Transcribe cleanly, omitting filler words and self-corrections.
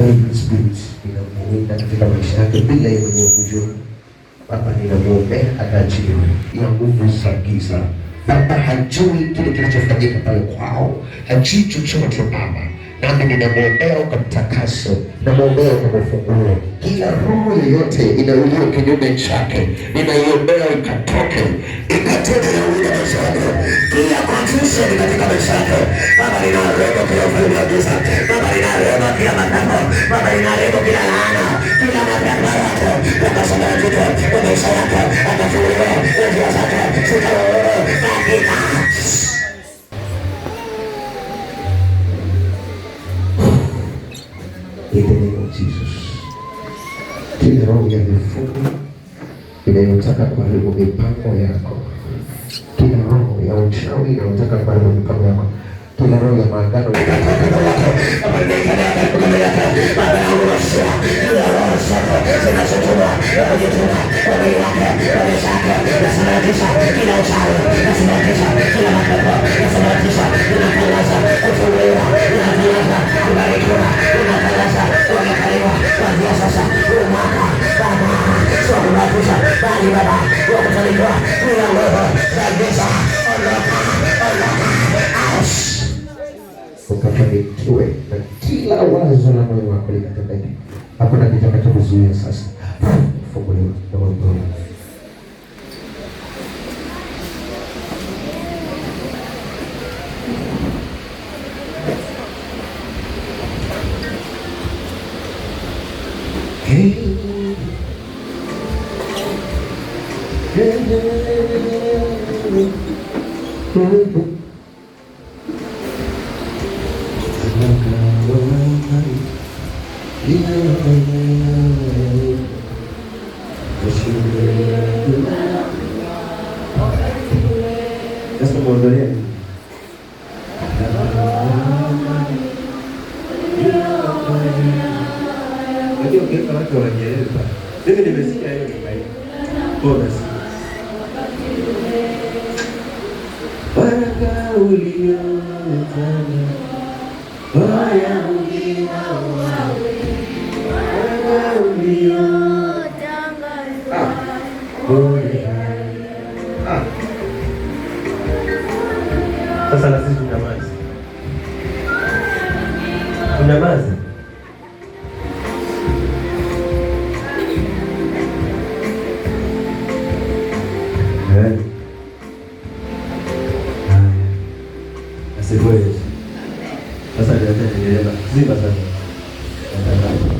Holy Spirit inamuinda katika maisha yake bila yeye mwenyewe kujua. Baba, ninamwombea ataachiliwe ya nguvu za giza. Baba hajui kile kinachofanyika pale kwao, hajui chochote Baba. Nami ninamwombea ukamtakase, ninamwombea ukamfungue. Kila roho yoyote inayoingia kinyume chake, ninaiombea ikatoke, ikatende na uile maisha yake. Kila confusion katika maisha yake, Baba ninarema kila ufalme wa giza. Baba ninarema kila mapepo. Baba ninarema kila laana, kila mapepo yake yakasambaratika kwa maisha yake, akafunguliwa njia zake zikaondolewa katika in the name of Jesus. Kila roho ya vifungo inayotaka kuharibu mipango yako, kila roho ya uchawi inayotaka kuharibu mipango yako, kila roho ya maagano ukafanikiwe na kila wazo la moyo wako likatendeke. Hakuna kitakachokuzuia sasa. Funguliwa na Mungu. Sasa muondolee. Ndio kitu watu wanajieleza. Mimi nimesikia hiyo kitu. Bora. Baraka uliyofanya. Baya sasa na sisi tunyamaze. Tunyamaze. Asifiwe. Sasa ndio tena ziba sasa.